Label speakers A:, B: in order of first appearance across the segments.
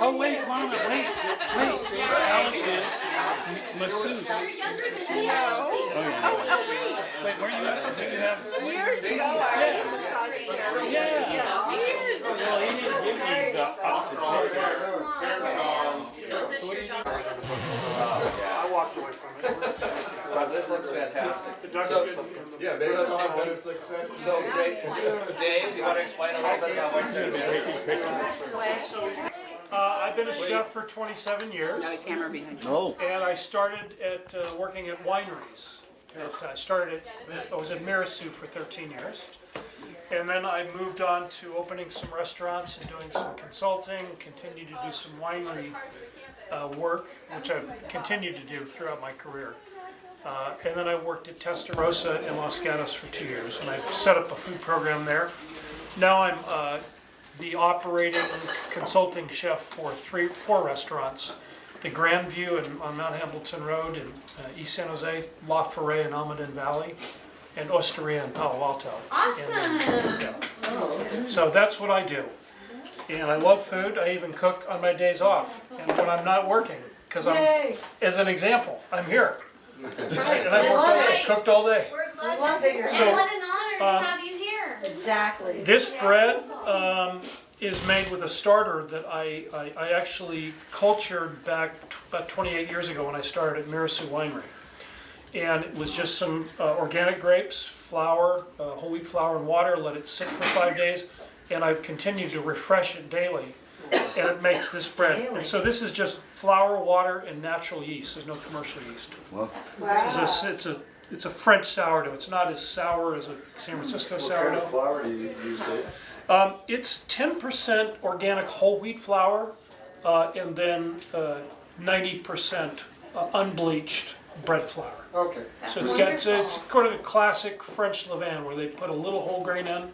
A: Oh, wait, Mama, wait. Alice is masseuse.
B: No.
A: Oh, yeah. Wait, where are you at? Did you have?
B: Years ago, I was a massage therapist.
A: Yeah.
B: Years ago.
A: Well, he didn't give me the up to date.
B: So is this your dog?
C: I walked away from it.
D: But this looks fantastic.
C: The duck's
D: So,
C: good.
E: Yeah, they don't have better success.
D: so Dave, you want to explain a little bit about what you're doing?
C: I've been a chef for 27 years,
B: No camera behind you.
A: Oh.
C: and I started at working at wineries. I was at Mirasu for 13 years. And then I moved on to opening some restaurants and doing some consulting, continued to do some winery work, which I've continued to do throughout my career. And then I worked at Testarossa in Los Gatos for 2 years, and I set up a food program there. Now I'm the operating consulting chef for 4 restaurants. The Grand View on Mount Hamilton Road in East San Jose, La Ferre in Almaden Valley, and Osteria in Palo Alto.
B: Awesome.
C: So that's what I do. And I love food. I even cook on my days off and when I'm not working. Because as an example, I'm here. And I worked all day, cooked all day.
B: I love it.
C: So,
F: What an honor to have you here.
B: Exactly.
C: this bread is made with a starter that I actually cultured back about 28 years ago when I started at Mirasu Winery. And it was just some organic grapes, flour, whole wheat flour and water, let it sit for 5 days. And I've continued to refresh it daily. And it makes this bread. And so this is just flour, water, and natural yeast. There's no commercial yeast. It's a French sourdough. It's not as sour as a San Francisco
E: What kind of
C: sourdough.
E: flour do you use there?
C: It's 10% organic whole wheat flour, and then 90% unbleached bread flour.
E: Okay.
C: So it's kind of a classic French levain where they put a little whole grain in,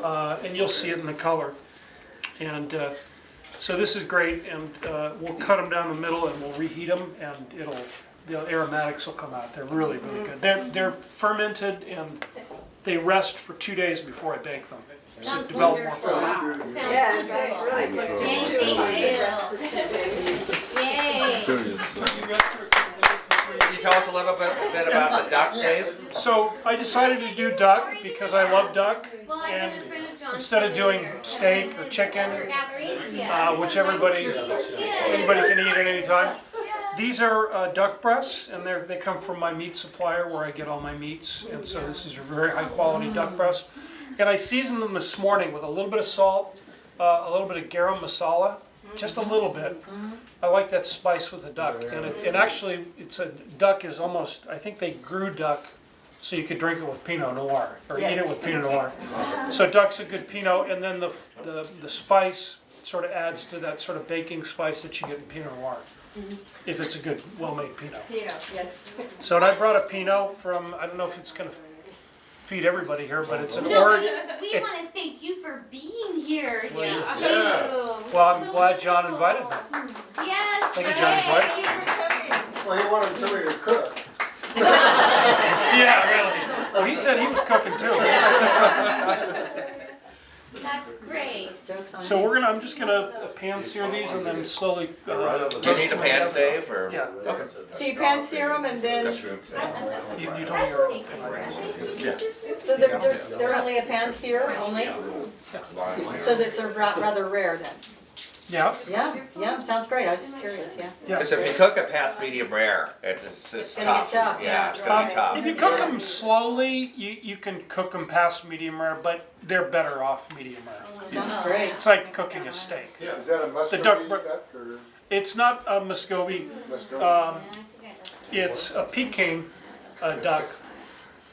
C: and you'll see it in the color. And so this is great, and we'll cut them down the middle and we'll reheat them, and the aromatics will come out. They're really, really good. They're fermented and they rest for 2 days before I bake them. So
F: Sounds
C: develop more
F: wonderful.
C: flavor.
F: Sounds
B: Yes,
F: wonderful.
B: really
F: Yay, thank you. Yay.
D: Can you tell us a little bit about the duck, Dave?
C: So I decided to do duck because I love duck,
F: Well, I
C: and
F: have a friend of John's.
C: instead of doing steak or chicken, which anybody can eat at any time. These are duck breasts, and they come from my meat supplier where I get all my meats, and so this is a very high quality duck breast. And I seasoned them this morning with a little bit of salt, a little bit of garam masala, just a little bit. I like that spice with the duck, and actually, duck is almost. I think they grew duck so you could drink it with Pinot Noir or eat it with Pinot Noir. So duck's a good Pinot, and then the spice sort of adds to that sort of baking spice that you get in Pinot Noir. If it's a good, well-made Pinot.
B: Yes.
C: So and I brought a Pinot from, I don't know if it's going to feed everybody here, but it's an Oregon.
F: We want to thank you for being here.
C: Well,
F: Yeah.
C: Well, I'm glad John invited me.
F: Yes.
C: Thank you, John.
F: Thank you for coming.
E: Well, he wanted somebody to cook.
C: Yeah, really. Well, he said he was cooking too.
F: That's great.
C: So I'm just gonna pan sear these and then slowly.
D: Do you need a pan, Dave, or?
C: Yeah.
D: Okay.
B: So you pan sear them and then,
C: You told me you're.
B: so they're only a pan sear only? So that's rather rare then?
C: Yeah.
B: Yeah, sounds great. I was just curious, yeah.
D: Because if you cook it past medium rare, it's
B: gonna get
D: tough.
B: tough,
D: Yeah, it's gonna be tough.
C: If you cook them slowly, you can cook them past medium rare, but they're better off medium rare.
B: Sounds great.
C: It's like cooking a steak.
E: Is that a Muscovy
C: duck
E: duck or
C: It's not a Muscovy.
E: Muscovy?
C: It's a Peking duck.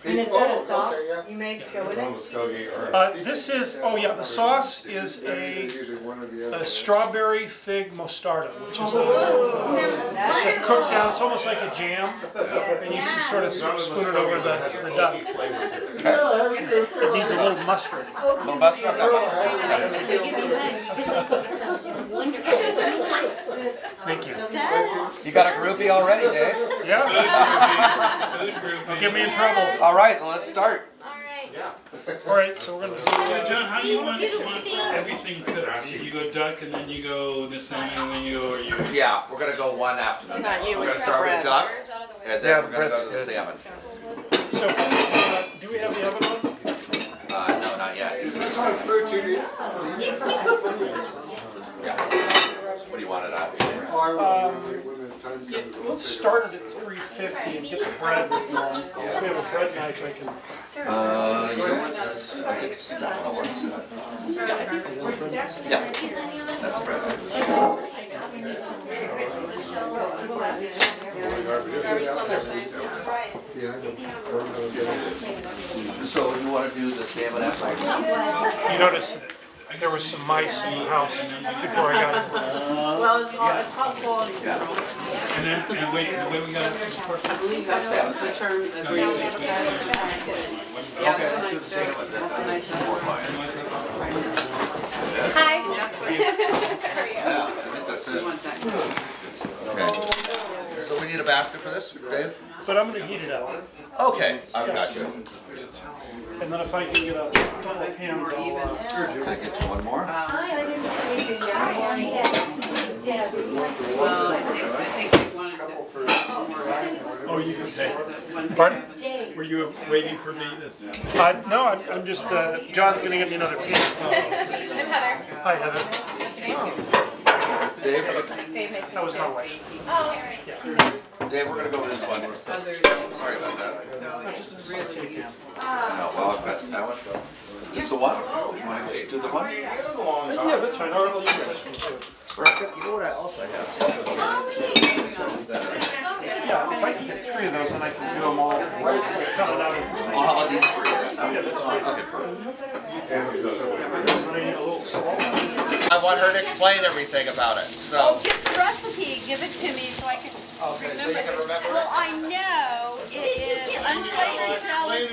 B: And is that a sauce
E: Okay, yeah.
B: you make to go with it?
C: This is, the sauce is
E: Usually one or the other.
C: a strawberry fig mostarda, which is it's a cooked down, it's almost like a jam, and you just sort of spoon it over the duck. It needs a little mustard.
D: Little mustard?
C: Thank you.
D: You got a groupie already, Dave?
C: Yeah. Don't get me in trouble.
D: All right, well, let's start.
F: All right.
C: All right, so we're gonna do,
A: John, how do you want everything cooked? You go duck and then you go the salmon and then you go, or you?
D: Yeah, we're gonna go one after the next. We're gonna start with the duck, and
C: Yeah,
D: then we're gonna go to the
C: bread's
D: salmon.
C: so, do we have the oven on?
D: No, not yet.
E: Is this on food TV?
D: Yeah. What do you want it at?
E: Oh, I will, when the time comes.
C: Let's start it at 350 and get the bread going. If we have a bread knife, I can.
D: You know what? I think it's not gonna work. Yeah. That's bread.
E: Yeah, I know.
D: So you wanna do the salmon after?
C: You notice that there was some mice in the house before I got here.
B: Well, it's top quality.
A: And then, and wait, the way we got it.
D: Okay, let's do the salmon. That's more fine.
F: Hi.
D: Yeah, I think that's it. Okay. So we need a basket for this, Dave?
C: But I'm gonna heat it up.
D: Okay, I've got you.
C: And then if I can get a couple of pans, I'll,
D: Can I get you one more?
C: oh, you can take. Pardon? Were you waiting for me? No, I'm just, John's gonna get me another pan.
F: I'm Heather.
C: Hi, Heather.
D: Dave?
C: That was my wife.
F: Oh,
D: Dave, we're gonna go with this one. Sorry about that. No, well, I've got that one. Just the one? You wanna just do the one?
C: Yeah, that's fine. I'll use this one too.
D: You know what I also have?
C: Yeah, if I can get 3 of those, then I can do them all coming out of the same.
D: I'll have these for you.
C: Yeah, that's fine.
D: Okay.
C: But I need a little salt.
D: I want her to explain everything about it, so.
G: Get the recipe, give it to me so I can
D: Okay, so you can remember
G: Well,
D: it?
G: I know it is untitled gelatin.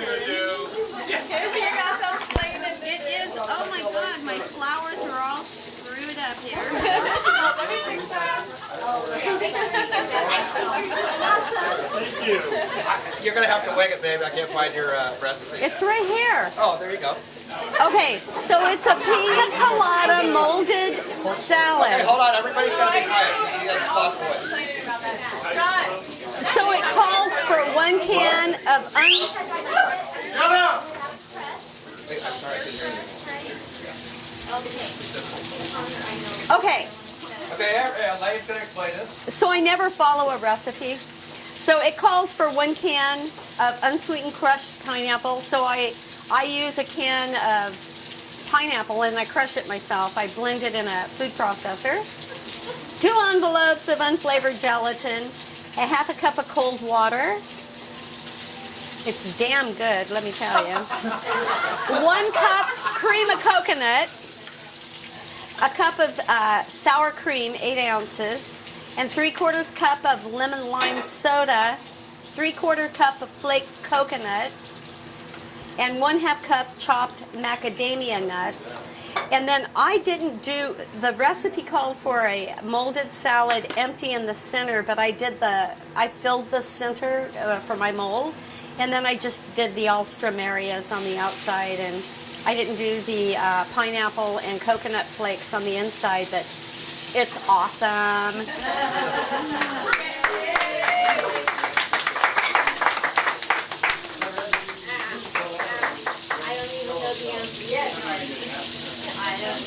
G: It is, oh my god, my flowers are all screwed up here.
C: Thank you.
D: You're gonna have to wing it, baby. I can't find your recipe.
G: It's right here.
D: Oh, there you go.
G: Okay, so it's a pina colada molded
D: Okay,
G: salad.
D: hold on. Everybody's gotta be quiet. She has a soft voice.
G: So it calls for 1 can of
D: Hey, I'm sorry, I couldn't hear you.
G: Okay,
D: Okay, Elaine's gonna explain this.
G: so I never follow a recipe. So it calls for 1 can of unsweetened crushed pineapple. So I use a can of pineapple and I crush it myself. I blend it in a food processor. 2 envelopes of unflavored gelatin, a 1/2 cup of cold water. It's damn good, let me tell you. 1 cup cream of coconut, a cup of sour cream, 8 ounces, and 3/4 cup of lemon lime soda, 3/4 cup of flaked coconut, and 1/2 cup chopped macadamia nuts. And then I didn't do, the recipe called for a molded salad empty in the center, but I filled the center for my mold. And then I just did the Alstrom areas on the outside, and I didn't do the pineapple and coconut flakes on the inside, but it's awesome.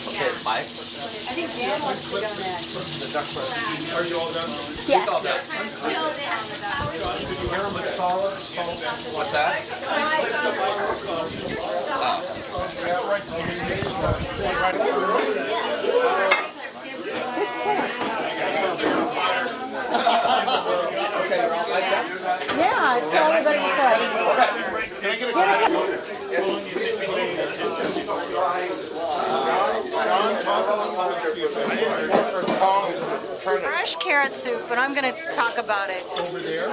D: Okay, Mike.
B: I think Dan wants to go next.
D: The duck breast.
C: Are you all done?
G: Yes.
D: It's all done. What's that? Okay, you're all like that?
B: Yeah, tell everybody to start. Fresh carrot soup, but I'm going to talk about it. Over there?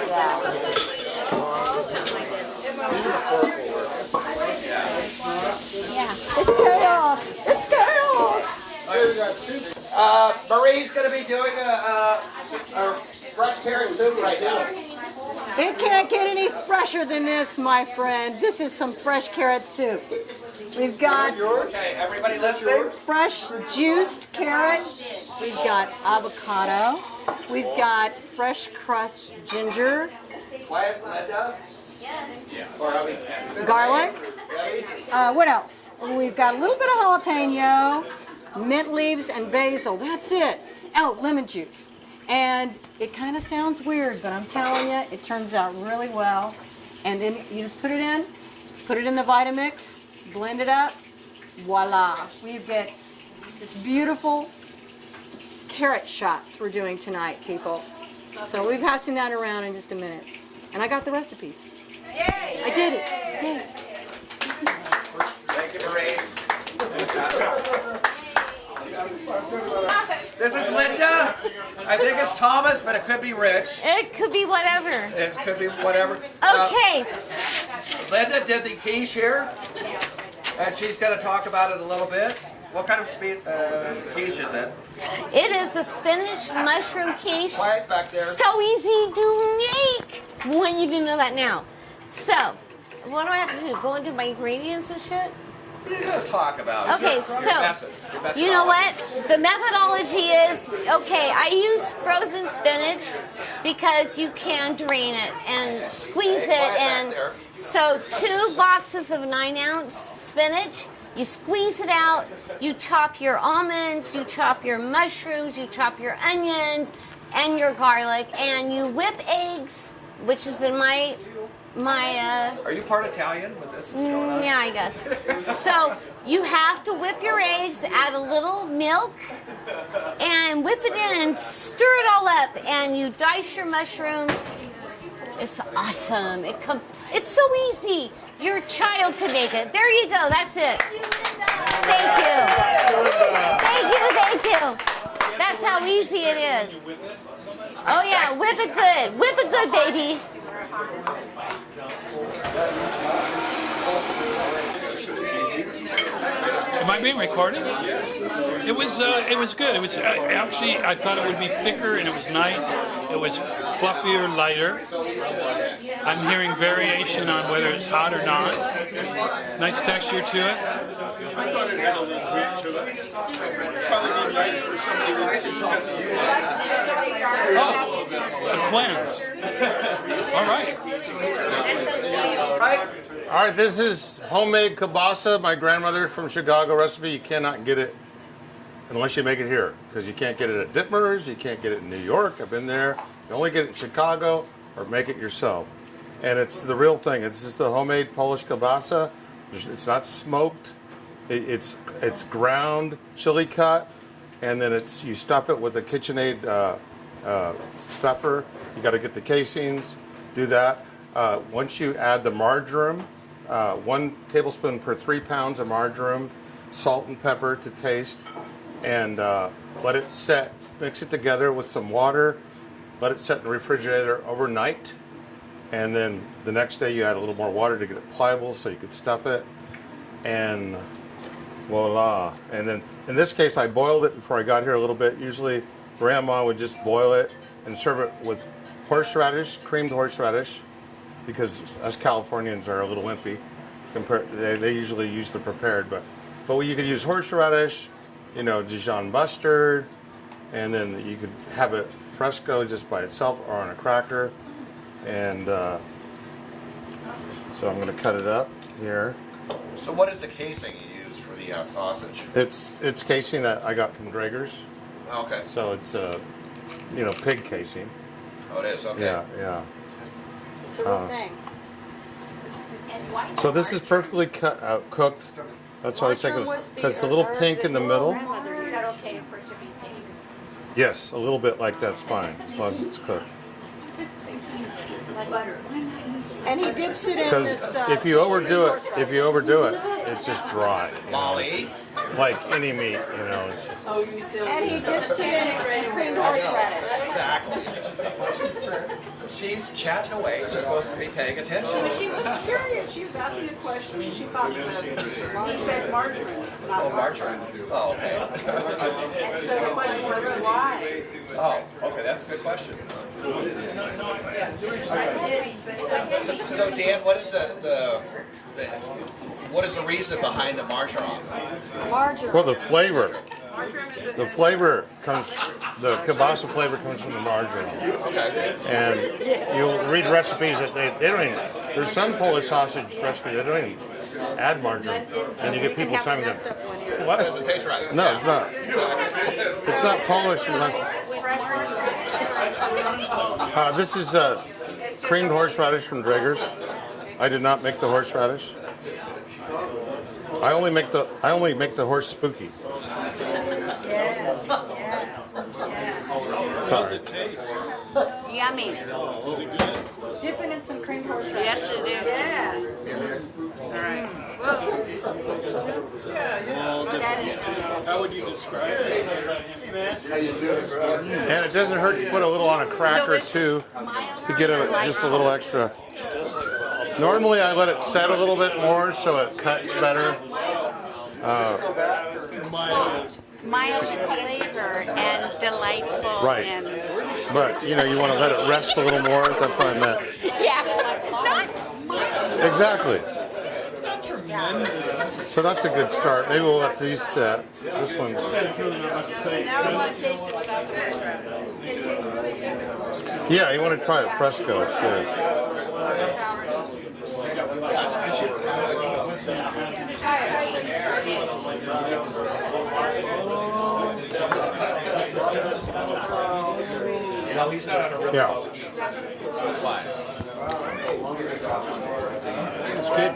B: Yeah. It's chaos. It's chaos.
D: Marie's gonna be doing a fresh carrot soup right now.
B: It can't get any fresher than this, my friend. This is some fresh carrot soup. We've got
D: Okay, everybody listening?
B: fresh juiced carrot. We've got avocado. We've got fresh crushed ginger,
D: Quiet, Linda? Or are we?
B: garlic. What else? We've got a little bit of jalapeno, mint leaves, and basil. That's it. Oh, lemon juice. And it kind of sounds weird, but I'm telling you, it turns out really well. And then you just put it in the Vitamix, blend it up, voila. We get this beautiful carrot shots we're doing tonight, people. So we'll be passing that around in just a minute. And I got the recipes. Yay! I did it. Did it.
D: Thank you, Marie. This is Linda. I think it's Thomas, but it could be Rich.
G: It could be whatever.
D: It could be whatever.
G: Okay.
D: Linda did the quiche here, and she's going to talk about it a little bit. What kind of quiche is it?
G: It is a spinach mushroom quiche.
D: Quiet back there.
G: So easy to make. I want you to know that now. So, what do I have to do? Go into my ingredients and shit?
D: You just talk about it.
G: Okay,
D: Your
G: so,
D: method, your
G: you know
D: methodology.
G: what? The methodology is, okay, I use frozen spinach because you can drain it and squeeze it.
D: quiet back
G: And
D: there.
G: so 2 boxes of 9-ounce spinach, you squeeze it out, you chop your almonds, you chop your mushrooms, you chop your onions and your garlic, and you whip eggs, which is in my
D: Are you part Italian with this going on?
G: yeah, I guess. So you have to whip your eggs, add a little milk, and whip it in and stir it all up. And you dice your mushrooms. It's awesome. It's so easy. Your child could make it. There you go. That's it. Thank you. Thank you. That's how easy it is. Oh yeah, whip it good. Whip it good, baby.
A: Am I being recorded? It was good. It was actually, I thought it would be thicker and it was nice. It was fluffier, lighter. I'm hearing variation on whether it's hot or not. Nice texture to it.
C: I thought it had a little grit to it. Probably be nice for somebody with
A: Oh, a cleanse. All right.
E: All right, this is homemade kielbasa. My grandmother from Chicago recipe. You cannot get it unless you make it here, because you can't get it at Dittmer's. You can't get it in New York. I've been there. You only get it in Chicago, or make it yourself. And it's the real thing. It's just the homemade Polish kielbasa. It's not smoked. It's ground, chili cut, and then you stuff it with a KitchenAid stuffer. You got to get the casings. Do that. Once you add the marjoram, 1 tablespoon per 3 pounds of marjoram, salt and pepper to taste, and let it set. Mix it together with some water. Let it set in the refrigerator overnight, and then the next day you add a little more water to get it pliable so you could stuff it, and voila. And then in this case I boiled it before I got here a little bit. Usually Grandma would just boil it and serve it with horseradish, creamed horseradish, because us Californians are a little wimpy. They usually use the prepared, but you could use horseradish, Dijon mustard, and then you could have it fresco just by itself or on a cracker. And so I'm going to cut it up here.
D: So what is the casing you use for the sausage?
E: It's casing that I got from Draeger's,
D: Okay.
E: so it's pig casing.
D: Oh, it is. Okay.
E: Yeah.
B: It's a real thing.
E: So this is perfectly cooked. That's why I think because it's a little pink in the middle.
F: Is that okay for it to be pink?
E: Yes, a little bit like that's fine as long as it's cooked.
B: And he dips it in
E: Because
B: this.
E: if you overdo it, it's just dry.
D: Molly,
E: like any meat, you know.
B: And he dips it in creamed horseradish.
D: Exactly. She's chatting away. She's supposed to be paying attention.
H: She was curious. She was asking a question. She thought he said margarine, not
D: Oh, margarine. Oh, okay.
H: And so the question was why?
D: Oh, okay. That's a good question. So Dan, what is what is the reason behind the margarine?
B: Margarine.
E: Well, the flavor. The flavor comes, the kielbasa flavor comes from the margarine.
D: Okay.
E: And you'll read recipes that they don't even, there's some Polish sausage recipes that don't even add margarine. And you get people telling them, what?
D: Doesn't taste right.
E: No, it's not. It's not Polish. This is creamed horseradish from Draeger's. I did not make the horseradish. I only make the horse spooky. Sorry.
G: Yummy.
B: Dip it in some creamed horseradish.
G: Yes, it is.
C: How would you describe it?
E: And it doesn't hurt to put a little on a cracker too, to get just a little extra. Normally I let it set a little bit more so it cuts better.
F: Mild in flavor and delightful.
E: Right.
F: And
E: But you know, you want to let it rest a little more. That's what I meant.
F: yeah,
E: Exactly. So that's a good start. Maybe we'll let these set. This one's.
H: Now I want to taste it without the
E: Yeah, you want to try it fresco. It's good.
D: You know, he's not on a real
E: Yeah.
D: boat eat. So fine.
E: It's good.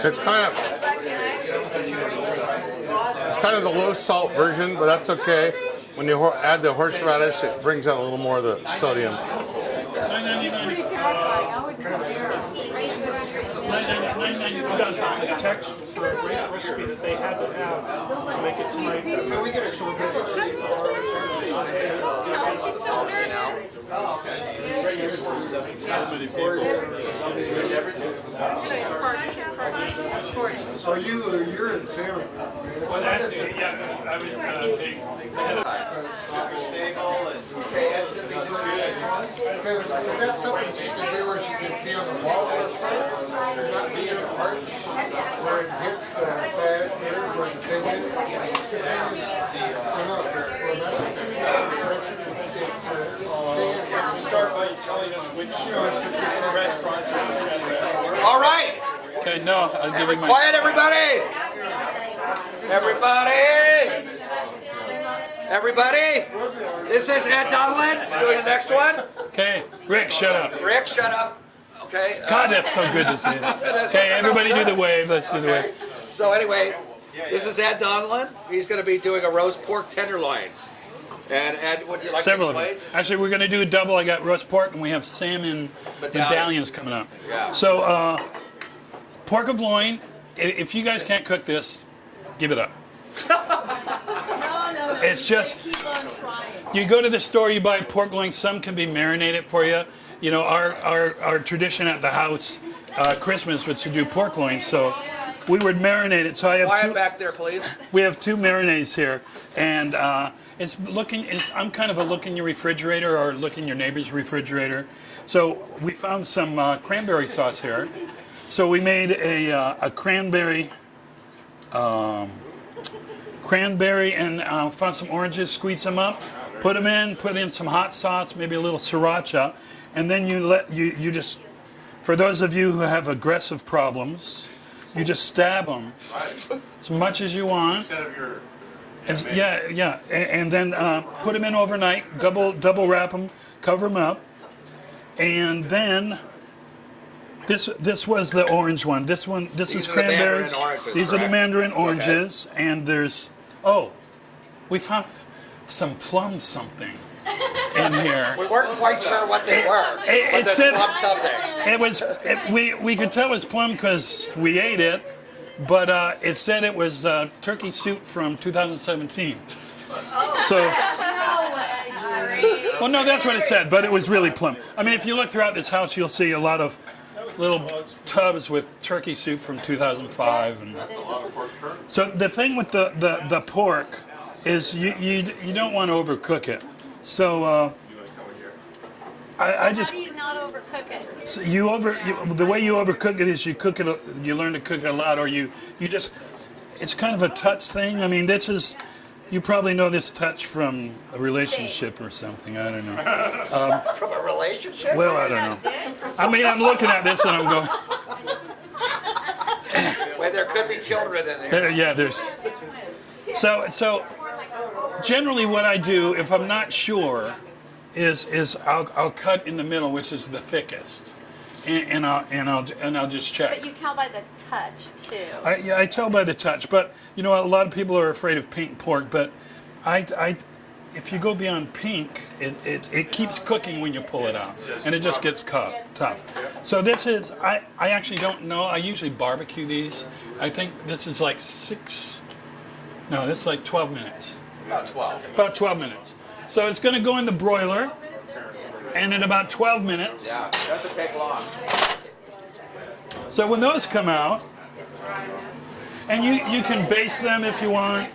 E: It's kind of the low salt version, but that's okay. When you add the horseradish, it brings out a little more of the sodium.
C: The text for a great recipe that they had to have to make it tonight. So
F: she's so nervous.
I: Oh, you're in Salmon.
A: Well, actually, yeah, I was
I: Is that something she can do where she can be on the wall or not be in the parts where it hits the side here where the thing is?
C: start by telling us which restaurants are.
D: All right.
A: Okay, no, I'll give you my.
D: Quiet, everybody. Everybody. Everybody. This is Ed Donlin doing the next one.
A: Okay, Rick, shut up.
D: Rick, shut up. Okay.
A: God, that's so good to see. Okay, everybody do the wave. Let's do the wave.
D: So anyway, this is Ed Donlin. He's going to be doing a roast pork tenderloins. And Ed, would you like
A: Several
D: to
A: of them.
D: explain?
A: Actually, we're going to do a double. I got roast pork, and we have salmon medallions coming up.
D: Yeah.
A: So, pork of loin. If you guys can't cook this, give it up.
F: No.
A: It's just
F: Keep on trying.
A: you go to the store, you buy pork loin. Some can be marinated for you. You know, our tradition at the house, Christmas was to do pork loin. So we would marinate it. So I have
D: Quiet back there, please.
A: We have two marinades here, and I'm kind of a look in your refrigerator or look in your neighbor's refrigerator. So we found some cranberry sauce here. So we made a cranberry and found some oranges, squeeze them up, put them in, put in some hot sauce, maybe a little sriracha, and then you just, for those of you who have aggressive problems, you just stab them as much as you want.
E: Instead of your.
A: And then put them in overnight, double wrap them, cover them up, and then this was the orange one. This is
D: are the
A: cranberries.
D: mandarin oranges,
A: These are the
D: correct?
A: mandarin oranges, and we found some plum something. in here.
D: We weren't quite sure what they were.
A: It
D: But the
A: said-
D: plum something.
A: It was. We could tell it was plum because we ate it, but it said it was turkey soup from 2017. So. Well, no, that's what it said, but it was really plum. I mean, if you look throughout this house, you'll see a lot of little tubs with turkey soup from 2005. And so the thing with the pork is you don't want to overcook it. So I just
G: How do you not overcook it?
A: so the way you overcook it is you cook it. You learn to cook it a lot, or you just it's kind of a touch thing. I mean, this is. You probably know this touch from a relationship or something. I don't know.
D: From a relationship?
A: Well, I don't know. I mean, I'm looking at this and I'm going,
D: Well, there could be children in there.
A: yeah, there's. So generally what I do, if I'm not sure, is I'll cut in the middle, which is the thickest, and I'll just check.
G: But you tell by the touch too.
A: I tell by the touch, but you know a lot of people are afraid of pink pork, but if you go beyond pink, it keeps cooking when you pull it out, and it just gets tough. So this is I actually don't know. I usually barbecue these. I think this is like this is like 12 minutes.
D: About 12.
A: About 12 minutes. So it's going to go in the broiler, and in about 12 minutes.
D: Yeah, doesn't take long.
A: So when those come out, and you can baste them if you want.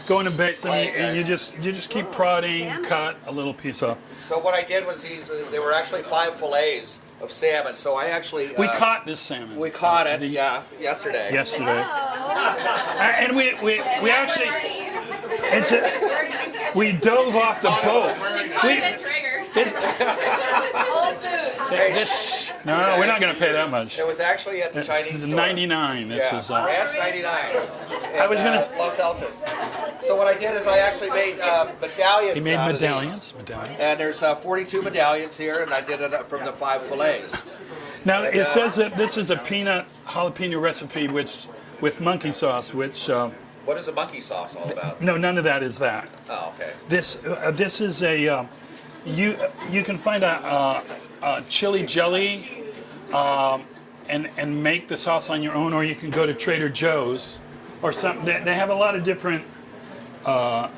A: Go in and baste them, and you just keep prodding, cut a little piece off.
D: So what I did was they were actually 5 fillets of salmon. So I actually
A: We caught this salmon.
D: we caught it. Yesterday.
A: Yesterday. And we actually we dove off the boat. No, we're not going to pay that much.
D: It was actually at the Chinese
A: It's
D: store.
A: 99. This
D: Yeah,
A: was.
D: Ranch 99.
A: I was gonna-
D: Los Altos. So what I did is I actually made medallions.
A: He made
D: out of these.
A: medallions.
D: And there's 42 medallions here, and I did it from the 5 fillets.
A: Now it says that this is a peanut jalapeno recipe, with monkey sauce, which.
D: What is the monkey sauce all about?
A: No, none of that is that.
D: Oh, okay.
A: This is a you can find a chili jelly and make the sauce on your own, or you can go to Trader Joe's or something. They have a lot of different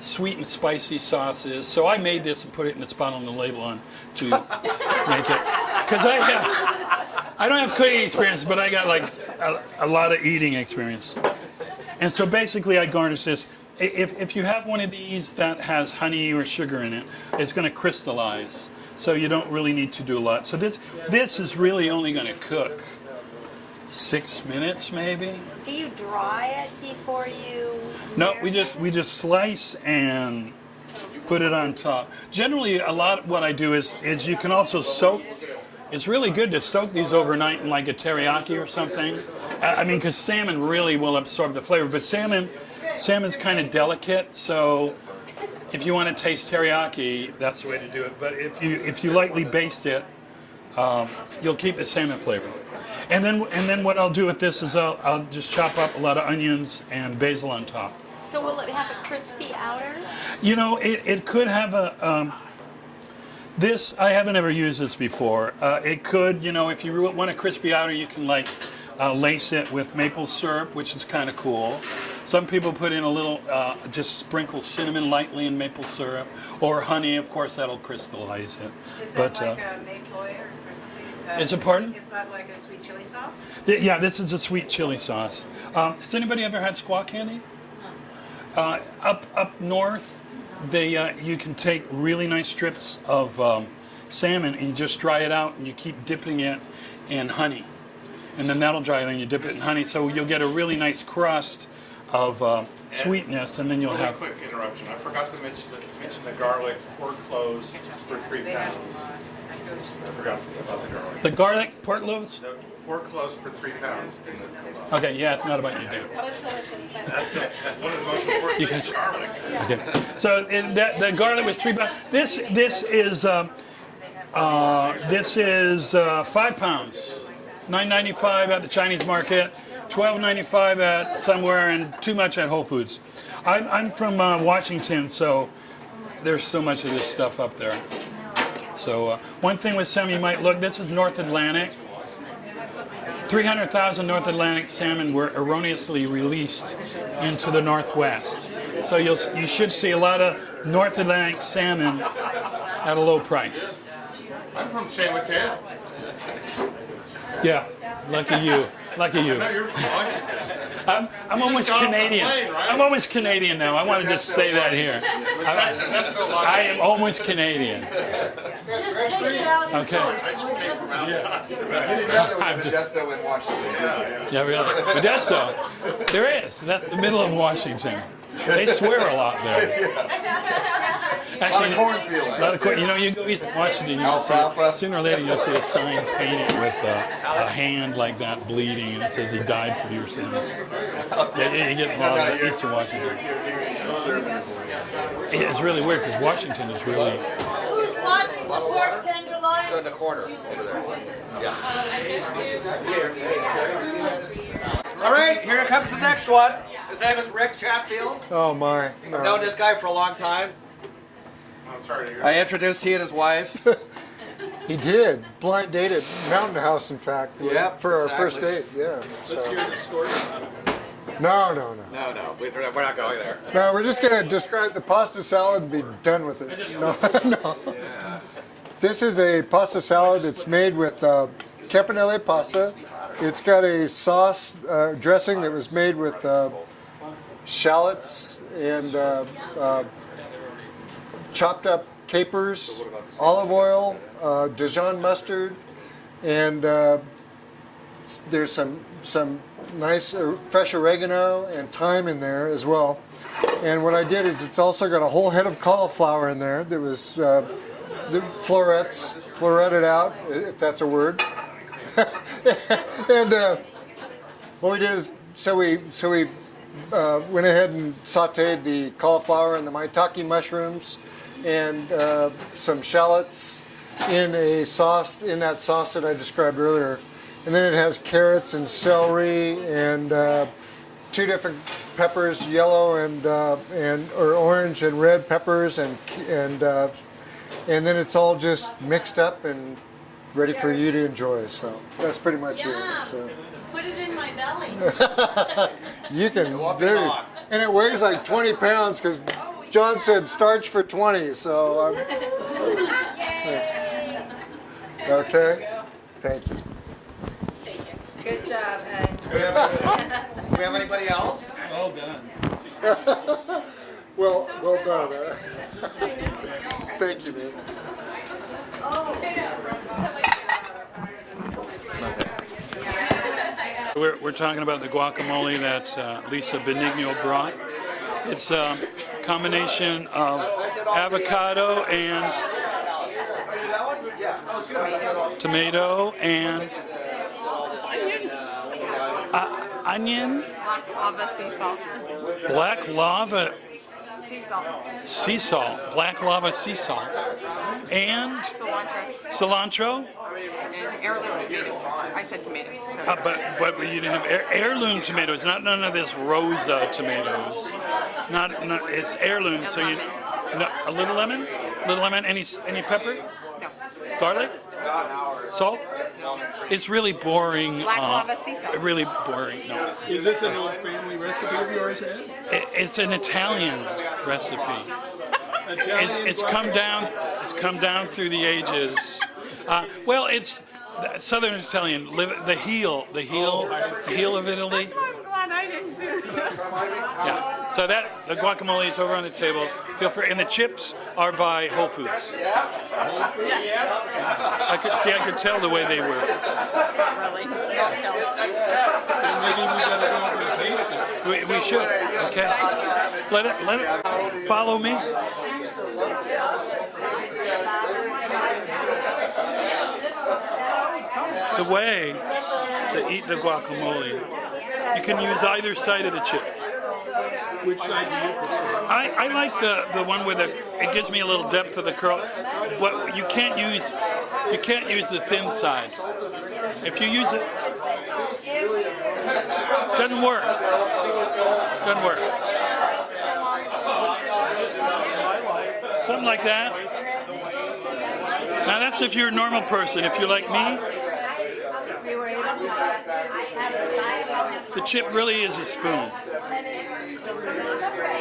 A: sweet and spicy sauces. So I made this and put it in the spot on the label on to make it because I don't have cooking experience, but I got like a lot of eating experience. And so basically I garnish this. If you have one of these that has honey or sugar in it, it's going to crystallize. So you don't really need to do a lot. So this is really only going to cook 6 minutes maybe.
G: Do you dry it before you?
A: No, we just slice and put it on top. Generally, a lot of what I do is you can also soak. It's really good to soak these overnight in like a teriyaki or something. I mean, because salmon really will absorb the flavor, but salmon's kind of delicate. So if you want to taste teriyaki, that's the way to do it. But if you lightly baste it, you'll keep the salmon flavor. And then what I'll do with this is I'll just chop up a lot of onions and basil on top.
G: So will it have a crispy outer?
A: You know, it could have a. This I haven't ever used this before. It could, you know, if you want a crispy outer, you can like lace it with maple syrup, which is kind of cool. Some people put in a little, just sprinkle cinnamon lightly in maple syrup, or honey. Of course, that'll crystallize it.
H: Is that like a maple or something?
A: Is it pardon?
H: Is that like a sweet chili sauce?
A: Yeah, this is a sweet chili sauce. Has anybody ever had squaw candy? Up north, you can take really nice strips of salmon and you just dry it out and you keep dipping it in honey, and then that'll dry it and you dip it in honey, so you'll get a really nice crust of sweetness, and then you'll have.
E: Quick interruption. I forgot to mention the garlic, pork cloves for 3 pounds. I forgot about the garlic.
A: The garlic pork loaves?
E: The pork cloves for 3 pounds in the kebab.
A: Okay, yeah, it's not about you, Dan.
E: That's one of the most important
A: You
E: things.
A: can-
E: Garlic.
A: Okay. So the garlic was 3 pounds. This is 5 pounds. $9.95 at the Chinese market, $12.95 at somewhere, and too much at Whole Foods. I'm from Washington, so there's so much of this stuff up there. So one thing with salmon, you might look. This is North Atlantic. 300,000 North Atlantic salmon were erroneously released into the Northwest. So you should see a lot of North Atlantic salmon at a low price.
E: I'm from San Mateo.
A: Yeah, lucky you. Lucky you.
E: No, you're from Washington.
A: I'm almost
E: got off the
A: Canadian.
E: plane, right?
A: I'm almost Canadian now. I want to just say that here. I am almost Canadian.
H: Just take it out in
A: Okay.
H: post.
A: I'm just,
D: Modesto in Washington.
A: yeah, really. Modesto. There is. That's the middle of Washington. They swear a lot there. Actually,
D: A lot of cornfields.
A: a lot of corn. You know, you go east of Washington, you'll see,
D: Alfalfa.
A: sooner or later you'll see a sign painted with a hand like that bleeding, and it says he died for your sins. Yeah, you get a lot of that east of Washington. It's really weird because Washington is really.
F: Who's watching the pork tenderloin?
D: So in the corner over there. All right, here comes the next one. His name is Rick Chatfield.
I: Oh my.
D: I've known this guy for a long time.
E: I'm sorry to hear.
D: I introduced he and his wife.
I: He did. Blind dated. Mountain House, in fact.
D: Yep,
I: For our
D: exactly.
I: first date, yeah.
C: Let's hear the story.
I: No.
D: No, we're not going there.
I: No, we're just going to describe the pasta salad and be done with it. No. This is a pasta salad. It's made with campanile pasta. It's got a sauce dressing that was made with shallots and chopped up capers, olive oil, Dijon mustard, and there's some nice fresh oregano and thyme in there as well. And what I did is it's also got a whole head of cauliflower in there that was the floretted out, if that's a word. And what we did is we went ahead and sauteed the cauliflower and the maitake mushrooms and some shallots in that sauce that I described earlier. And then it has carrots and celery and 2 different peppers, yellow or orange and red peppers, and then it's all just mixed up and ready for you to enjoy. So that's pretty much it. So
F: Put it in my belly.
I: you can
D: won't be
I: do,
D: long.
I: and it weighs like 20 pounds because John said starch for 20. So okay, thank you.
F: Good job, Ed.
D: Do we have anybody else?
A: Well done.
I: Well done. Thank you, man.
A: We're talking about the guacamole that Lisa Benigno brought. It's a combination of avocado and tomato and onion,
H: Black lava sea salt.
A: black lava
H: Sea salt.
A: sea salt, black lava sea salt, and
H: Cilantro.
A: cilantro.
H: And heirloom tomato. I said tomato. So.
A: But you didn't have heirloom tomatoes, not none of this Rosa tomatoes. Not it's heirloom. So you a little lemon, any pepper,
H: No.
A: garlic, salt. It's really boring.
H: Black lava sea salt.
A: Really boring. No,
C: Is this an old family recipe of yours, Ed?
A: it's an Italian recipe. It's come down. It's come down through the ages. Well, it's Southern Italian. The heel of Italy.
H: I'm glad I didn't do that.
A: Yeah. So the guacamole is over on the table. Feel free. And the chips are by Whole Foods. I could tell the way they were.
H: Really?
C: Maybe we gotta go over and taste it.
A: We should. Okay. Let it. Follow me. The way to eat the guacamole, you can use either side of the chip.
C: Which side do you prefer?
A: I like the one with it gives me a little depth of the curl, but you can't use the thin side. If you use it, doesn't work. Doesn't work. Something like that? Now that's if you're a normal person. If you're like me, the chip really is a spoon.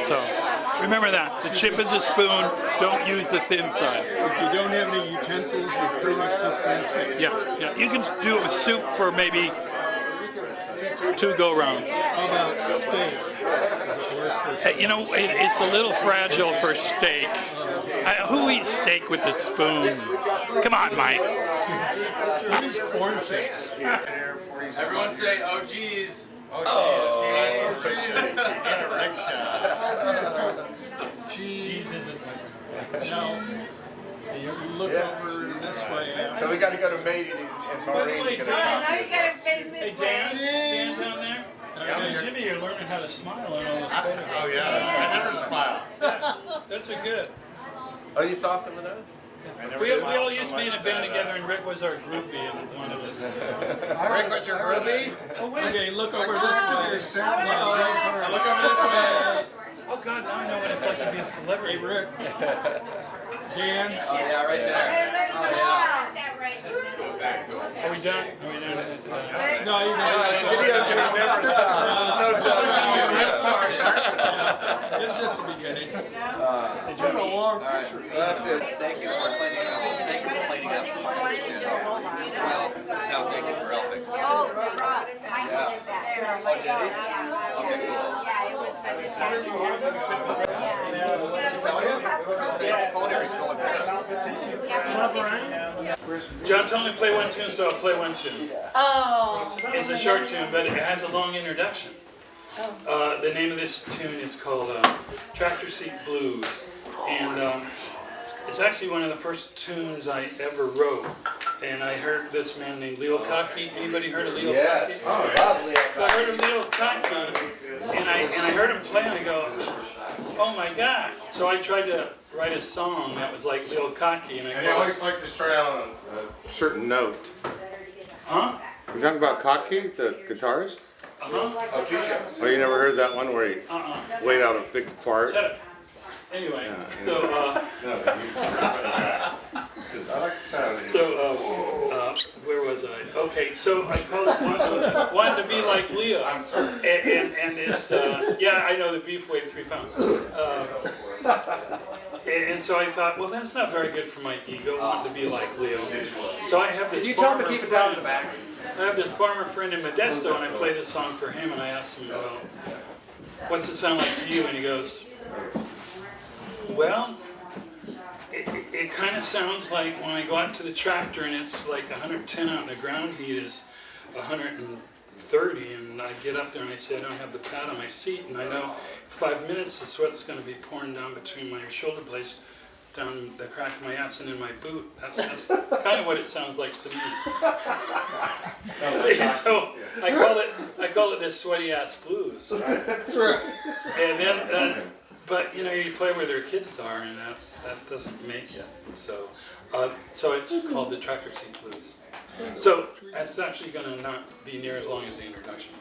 A: So remember that. The chip is a spoon. Don't use the thin side.
J: If you don't have any utensils, you're pretty much just going to take.
A: Yeah, yeah. You can do it with soup for maybe 2 go-rounds.
J: How about steak? Does it work for
A: Hey, you know, it's a little fragile for steak. Who eats steak with a spoon? Come on, Mike.
J: What is corn chips?
D: Everyone say, oh geez.
J: Cheese isn't like no. You look over this way.
D: So we got to go to Maiden and
A: By the way,
D: Maureen.
A: Dan,
F: Now you gotta face this
A: hey, Dan down there? And Jimmy, you're learning how to smile on all those photos.
E: Oh yeah, I never smile.
A: Those are good.
D: Oh, you saw some of those?
A: We all used to be in a band together, and Rick was our groupie and one of us.
D: Rick was your groupie?
A: Oh, wait.
J: Okay, look over this way.
D: Look over this way.
A: Oh, God, now I know what it's like to be a celebrity.
J: Hey, Rick. Dan.
D: Oh, yeah, right there.
A: Are we done? Are we done with this?
J: No, you know.
D: Videotape never stops. There's no time.
J: Just the beginning.
I: That's a long picture.
D: That's it. Thank you for cleaning up. Thank you for cleaning up. Well, no, thank you for helping. Yeah. Oh, did he? Okay, cool. Tell you? Culinary school in Paris.
A: John told me to play one tune, so I'll play one tune.
F: Oh.
A: It's a short tune, but it has a long introduction. The name of this tune is called Tractor Seat Blues. And it's actually one of the first tunes I ever wrote. And I heard this man named Leo Kottke. Anybody heard of Leo
D: Yes.
A: Kottke?
D: Lovely.
A: So I heard of Leo Kottke, and I heard him play, and I go, oh my God. So I tried to write a song that was like Leo Kottke, and I
E: I always like to start out on a certain note.
A: huh?
E: You're talking about Kottke, the guitarist?
A: Uh-huh.
E: Oh, you never heard that one where he laid out a big fart?
A: Shut up. Anyway, so, where was I? Okay, so I called it one to be like Leo. I'm sorry. And it's, yeah, I know the beef weighed 3 pounds. And so I thought, well, that's not very good for my ego, wanting to be like Leo. So I have this
D: Can you tell him
A: farmer
D: to keep it down in the
A: friend.
D: back?
A: I have this farmer friend in Modesto, and I play this song for him, and I asked him, well, what's it sound like to you? And he goes, well, it kind of sounds like when I go out to the tractor and it's like 110 out and the ground heat is 130, and I get up there and I say I don't have the pad on my seat, and I know 5 minutes the sweat's going to be pouring down between my shoulder blades, down the crack of my ass and in my boot. That's kind of what it sounds like to me. So I call it this sweaty ass blues.
I: That's right.
A: And then, but you know, you play where their kids are, and that doesn't make it. So, so it's called the Tractor Seat Blues. So that's actually going to not be near as long as the introduction.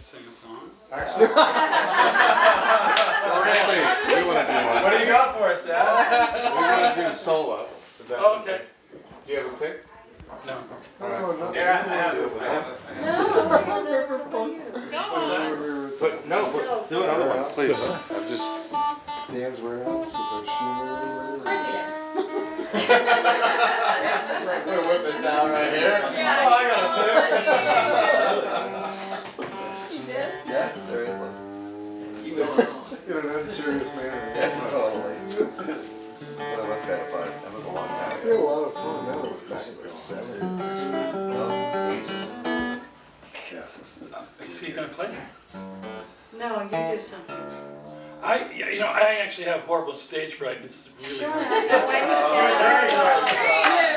A: to sing a song.
E: Actually, we want to do one.
D: What do you got for us, Dad?
E: We want to do solo. Is that
A: Oh, okay.
E: Do you have a pick?
A: No.
E: But no, but do another one, please. I'm just.
I: Dan's wearing out with our shoe.
D: I'm gonna whip this out right here.
F: Yeah.
D: Oh, I got a pick. Yeah, seriously.
I: In an unserious manner.
D: Yeah, totally. One of us got fun. That was a long time
I: We had a
D: ago.
I: lot of fun. That was back in the 70s.
D: Oh, ages.
A: Is he going to play?
H: No, you do something.
A: I actually have horrible stage fright. It's really hard.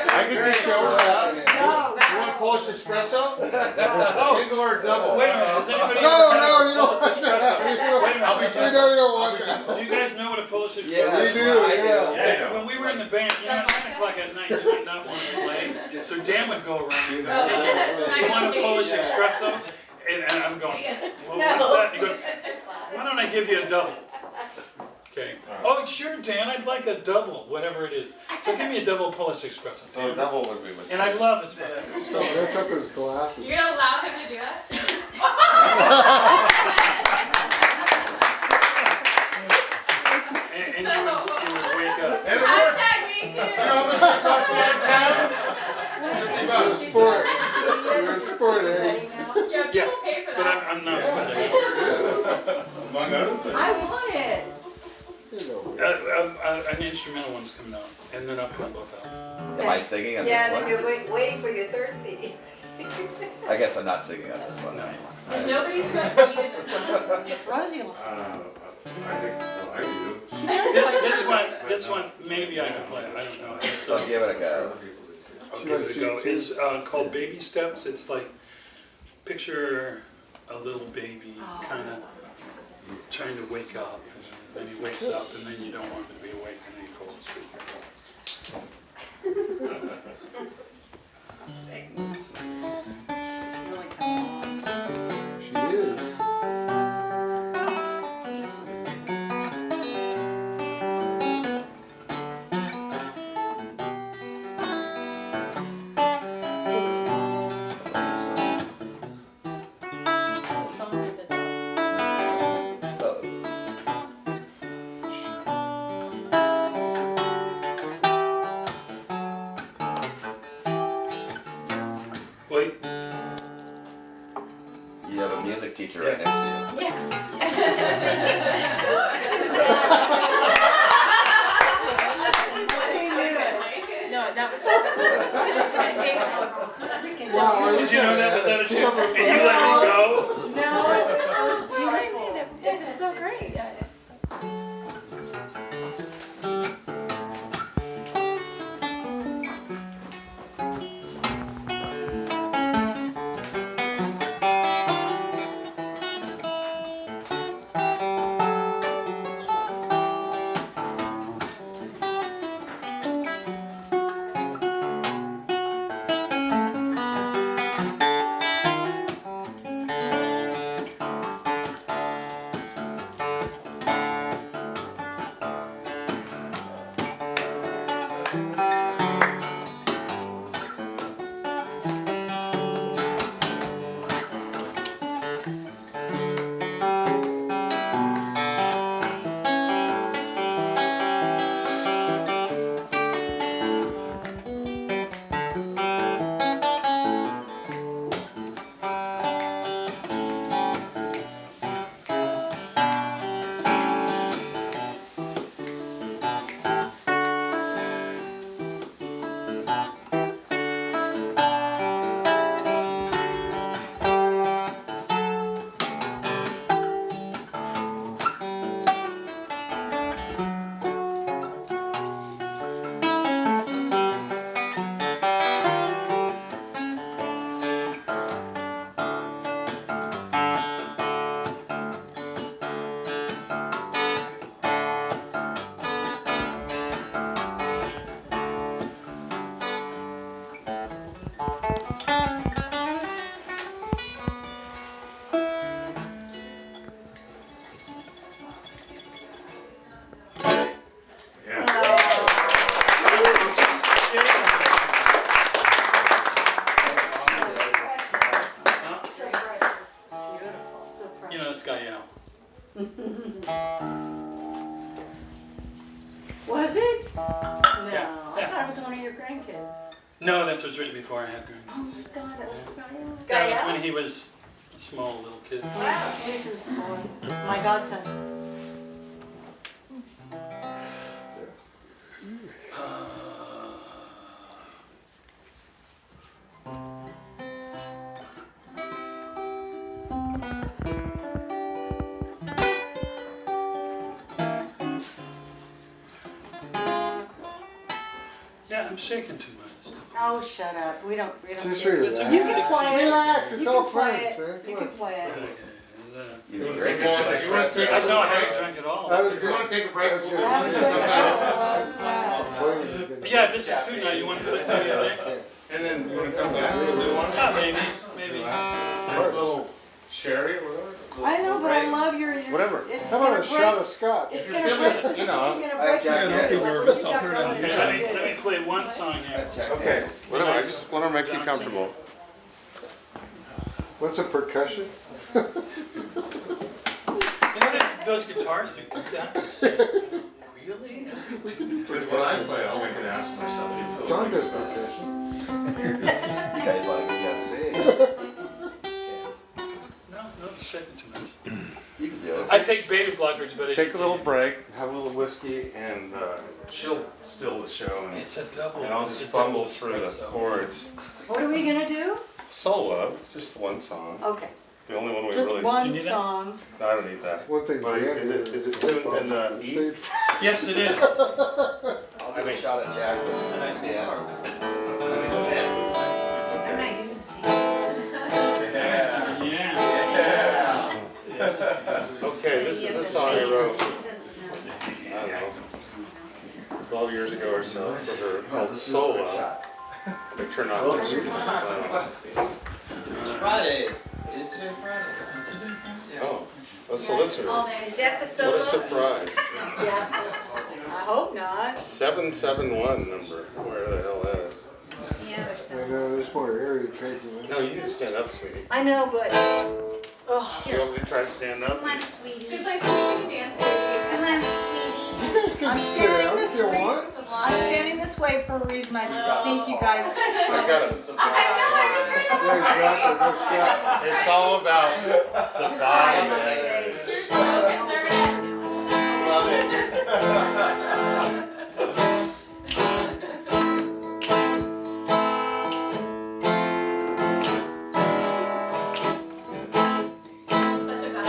E: I can get you over that. You want Polish espresso? Single or double?
A: Wait a minute. Has anybody
I: No, you don't
A: Polish
I: want that.
A: espresso? Wait a minute.
I: You don't want that.
A: Do you guys know what a Polish espresso
D: Yeah,
A: is?
I: We do,
D: I
I: yeah.
A: When we were in the band, at 9 o'clock at night, you might not want to play. So Dan would go around and go, do you want a Polish espresso? And I'm going, well, what's that? And he goes, why don't I give you a double? Okay. Oh, sure, Dan, I'd like a double, whatever it is. So give me a double Polish espresso.
E: So double would be with
A: And I love espresso.
I: So mess up his glasses.
F: You're gonna allow him to do that?
A: And you would wake up.
F: Hashtag me too.
I: You're a sport. You're a sport, Eddie.
F: Yeah,
A: Yeah,
F: people pay for
A: but
F: that.
A: I'm not playing.
E: Among other things.
H: I want it.
I: You know.
A: An instrumental one's coming out, and then I'll put them both out.
D: Am I singing on
K: Yeah,
D: this
K: and then
D: one?
K: you're waiting for your third CD.
D: I guess I'm not singing on this one.
A: No.
F: Nobody's gonna be in this one.
B: Rosie will sing.
E: I think, well, I do.
A: This one, maybe I can play it. I don't know. It's,
D: So give it a go.
A: I'll give it a go. It's called Baby Steps. It's like, picture a little baby kind of trying to wake up, and then he wakes up, and then you don't want him to be awake, and then he falls asleep.
I: She is.
A: Wait,
D: You have a music teacher right next to you.
F: No, that was.
I: Wow,
A: did you know that was that a joke? And you let me go?
H: No, it was beautiful.
F: It was so great.
A: before I had grandkids.
B: God, that was
A: That was when he was a small little kid.
B: This is my godson.
A: Yeah, I'm shaking too much.
B: Oh, shut up. We don't
I: Just
B: do
I: relax.
B: You can play it.
I: Relax, it's
B: You
I: all
B: can play
I: friends,
B: it.
I: man.
B: You
I: Come
B: can
I: on.
B: play it.
D: You did great. Good job.
A: I know I haven't drank at all.
I: That was good.
E: You want to take a break?
I: That was good.
B: That was good. That was good.
A: Yeah, this is food now. You want to play anything?
E: And then you want to come back? We'll do one?
A: Maybe.
E: A little sherry or whatever?
B: I know, but I love your
E: Whatever.
B: It's
I: How
B: gonna
I: about a
B: break.
I: shot of scotch?
B: It's
E: If
B: gonna
E: you're
B: break.
E: feeling, you know.
B: It's gonna break.
D: Jack,
B: your
D: don't be
B: nose.
J: nervous.
B: What
J: I'll
B: you
J: put it
B: got
J: on
B: going
J: here.
B: is
A: Let me
B: good.
A: play one song here.
E: Okay, whatever. I just want to make you comfortable.
I: What's a percussion?
A: You know those guitars that do that? Really?
E: Because when I play, I'll make an ass of myself. You feel
I: John
E: like
I: does
E: stuff.
I: percussion.
D: You guys want to get on stage?
A: No, shaking too much.
D: You can do it.
A: I take beta blockers, but
E: Take a little break, have a little whiskey, and she'll still the show. And
A: It's a double.
E: I'll just bumble through the chords.
B: What are we gonna do?
E: Solo, just one song.
B: Okay,
E: The only one we
B: just
E: really.
B: one
A: need that?
B: song.
E: No, I don't need that.
I: One thing.
E: But is it tuned in E?
I: Stage.
A: Yes, it is.
D: I'll give a shot at Jack. It's a nice guitar.
F: I'm not used to
A: Yeah.
E: Okay, this is a song I wrote, I don't know, 12 years ago or so for her called Solo. They turn off their stupid phones.
K: It's Friday. Is today Friday?
E: Oh, a solicitor.
F: All day.
H: Is that the
E: What a
H: solo?
E: surprise.
B: Yeah. I hope not.
E: 771 number, where the hell that is.
F: Yeah, there's
I: I
F: some.
I: know, there's more area trades than
E: No, you need to stand up, sweetie.
B: I know, but oh,
E: You want me to try to stand up?
H: Come on, sweetie.
F: Good place to dance.
H: Come on, sweetie.
I: You guys can sit down if you want.
B: I'm standing this way for a reason. I think you guys.
E: I got it.
I: Yeah, exactly. No stress.
E: It's all about the body language.
D: Love it.
F: Such a good.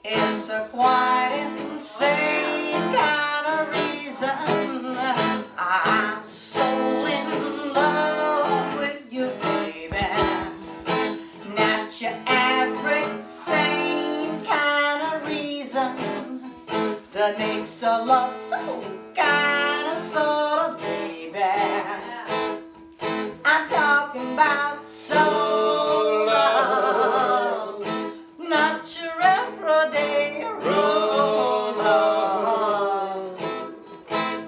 B: It's a quite insane kind of reason I'm so in love with you, baby. Not your average sane kind of reason that makes a love so kind of sort of baby. I'm talking about soul love, not your everyday road love.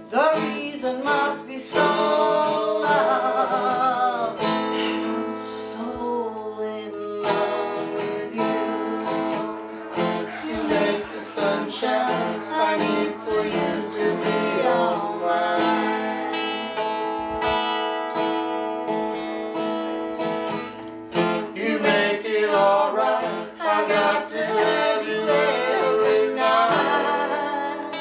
B: The reason must be soul love. I'm so in love with you. You make the sunshine I need for you to be alright. You make it alright. I got to have you every night.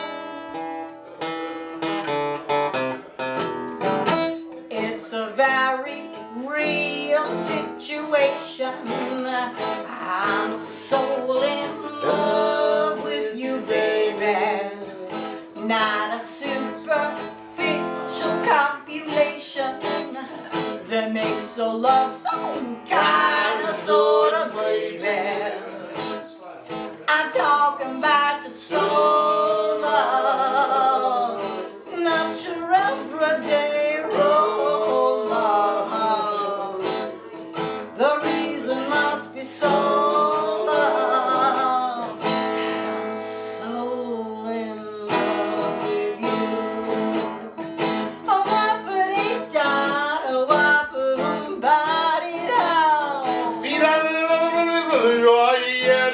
B: It's a very real situation. I'm so in love with you, baby. Not a superficial copulation that makes a love so kind of sort of baby. I'm talking about the soul love, not your everyday roll love. The reason must be soul love. I'm so in love with you. Oh, whoppity-da, oh, whoppity-body-da.
E: Yeah,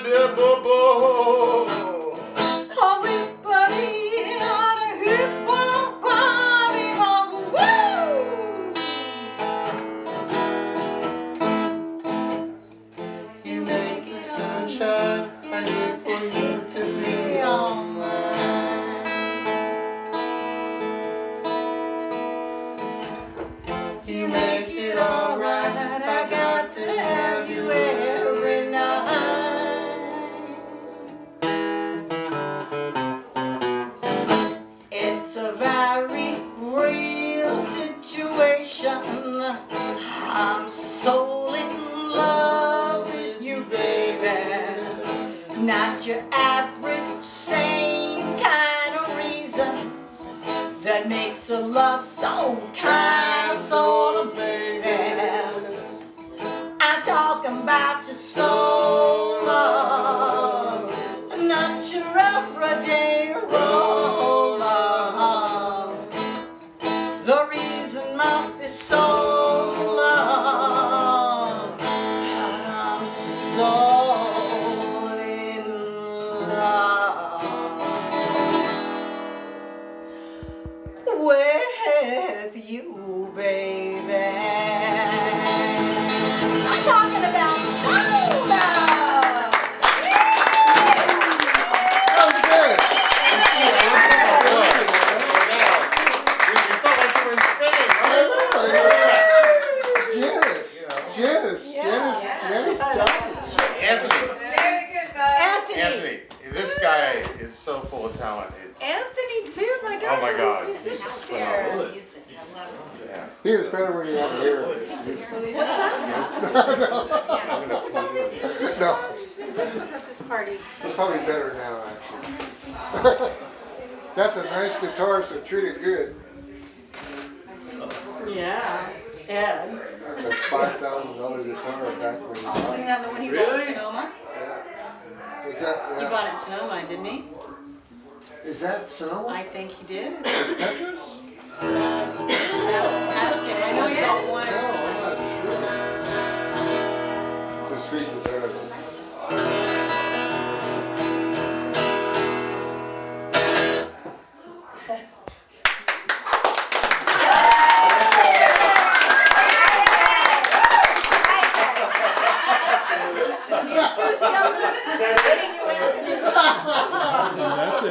L: not your average same kind of reason that makes a love so kind of sort of baby. I'm talking about your soul love, not your everyday roll love. The reason must be soul love. I'm so in love with you, baby. I'm talking about soul love.
I: That was good. Janice,
E: Anthony,
F: Very good, bud.
E: Anthony, this guy is so full of talent. It's,
F: Anthony too, my God.
E: oh my God.
F: Musicians
E: It's
F: here.
E: phenomenal.
I: he is better when you have hair.
F: What's that?
I: No,
F: These musicians at this party.
I: it's probably better now, actually. That's a nice guitar, so treat it good.
L: Yeah, Ed.
I: That's a $5,000 guitar back when you bought
B: Isn't
I: it.
B: that the one he bought in Sonoma?
I: Is that,
B: He bought it in Sonoma, didn't he?
I: is that Sonoma?
B: I think he did.
I: Petrus?
B: Ask him. I know he bought one.
I: No, I'm not sure. It's a sweet guitar.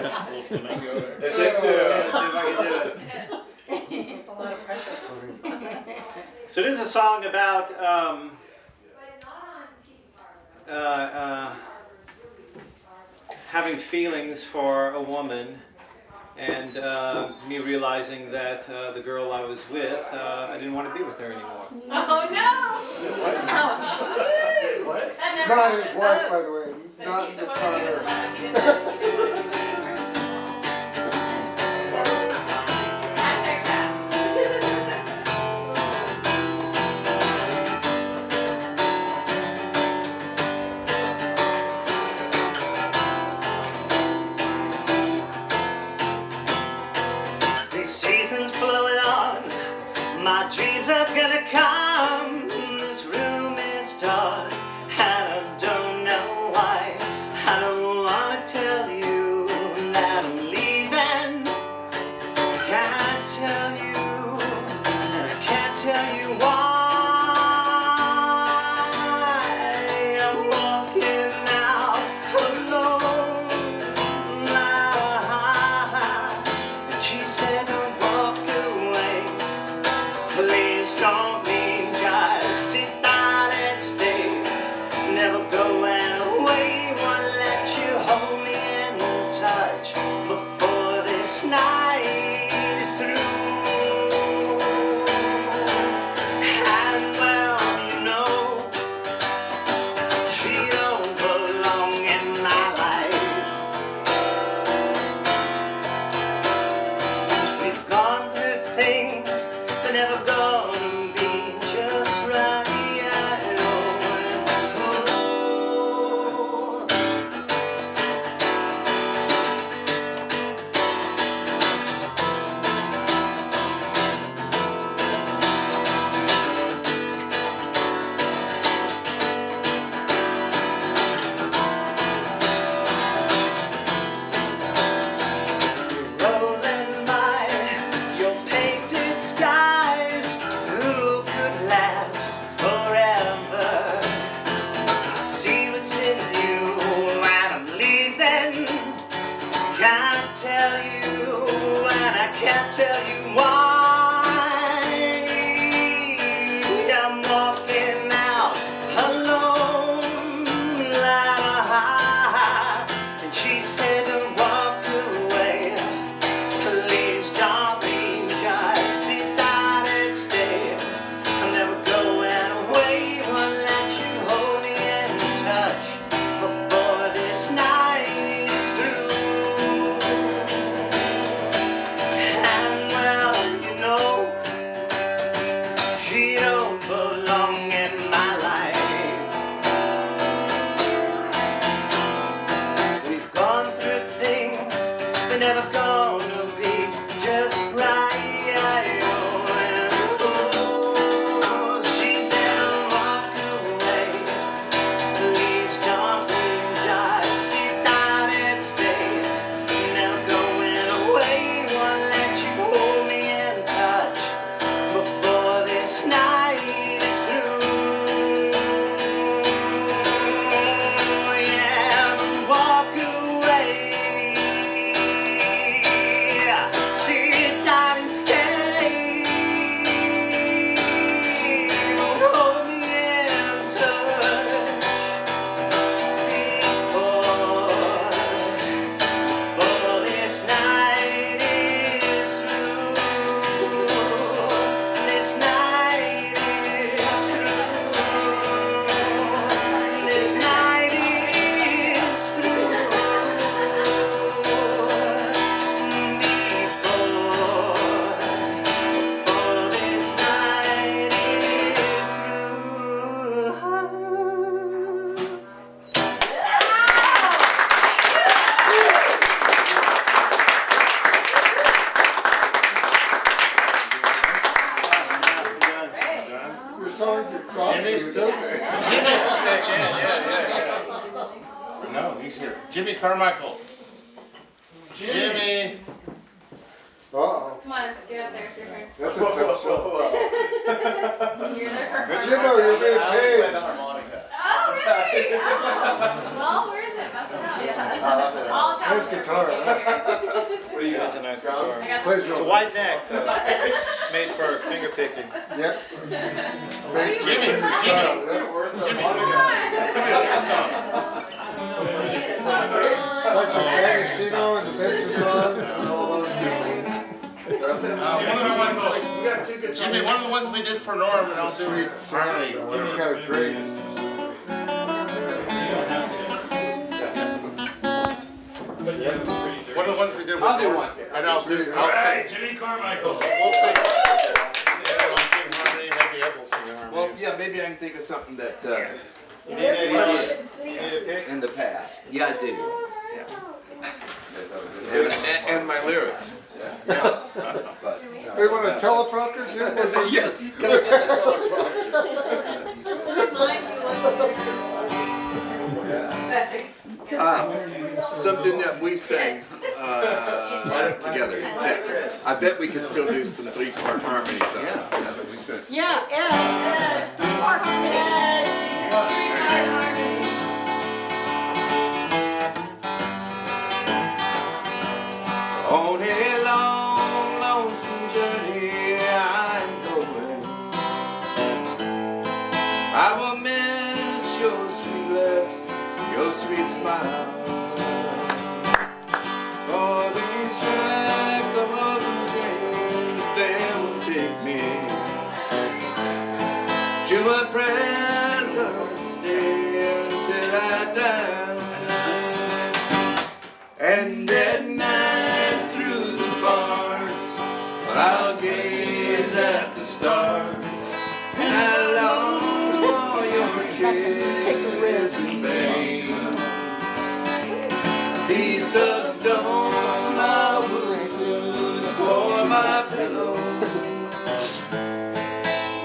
K: That's it too. Let's see if I can do it.
F: It's a lot of pressure.
K: So this is a song about having feelings for a woman, and me realizing that the girl I was with, I didn't want to be with her anymore.
F: Oh no! Ouch!
K: What?
F: That never
I: Not his
F: happened.
I: wife, by the way. Not the son of her.
F: Hashtag sad.
K: These seasons flowing on, my dreams are gonna come. This room is dark, and I don't know why. I don't wanna tell you that I'm leaving. Can't tell you, and I can't tell you why. I'm walking out alone. And she said, don't walk away. Please don't leave, just sit down and stay. Never going away, won't let you hold me in touch before this night is through. And well, you know, she don't belong in my life. We've gone through things that never gonna be just right. Oh. Rolling by your painted skies, who could last forever? I see what's in you, and I'm leaving. Can't tell you, and I can't tell you why. I'm walking out alone, and she said, don't walk away. Please, darling, just sit down and stay. I'm never going away, won't let you hold me in touch before this night You're never gonna be just right. Oh, she said, walk away. Please don't leave, just sit down and stay. Never going away, won't let you hold me and touch before this night is through. Yeah, walk away. Sit down and stay. Don't hold me and touch before this night is through. This night is through. This night is through. Before this night is through.
I: Your songs exhaust you, don't they?
E: No, he's here. Jimmy Carmichael. Jimmy.
I: Uh-oh.
F: Come on, get up there, it's your turn.
I: That's a tough show.
F: You're there for
I: Jimbo, you're being paid.
F: Oh, really? Oh. Well, where is it? Bust it out. I'll tell
I: Nice
F: you.
I: guitar, huh?
M: What do you guys? A nice guitar.
F: I got
I: Plays
M: It's a
I: real
M: wide neck. It's made for finger picking.
I: Yep. Jimmy,
E: Jimmy.
F: You get a song.
I: It's like the Agostino and the Picture songs and all those people.
E: One of the ones, Jimmy, one of the ones we did for Norm, and I'll do
I: Sweet
E: harmony.
I: sound. He's got a great.
E: One of the ones we did with
D: I'll do
E: Norm.
D: one.
E: And I'll sing.
A: Jimmy Carmichael.
E: We'll sing. I'll sing harmony, maybe Ed will sing harmony.
D: Well, yeah, maybe I can think of something that we
M: You need a
D: did in the past. Yeah, I do.
N: And my lyrics.
I: We want a teleprompter, Jim?
D: Yeah.
N: Something that we sang together. I bet we could still do some three-part harmony somehow. We could.
B: Yeah, Ed. Three-part harmony.
K: On a long, lonesome journey I'm going. I will miss your sweet lips, your sweet smile. For these shackles and chains, they will take me to a present stay until I die. And at night through the bars, I'll gaze at the stars, and I long for your kiss in vain. A piece of stone I will use for my pillow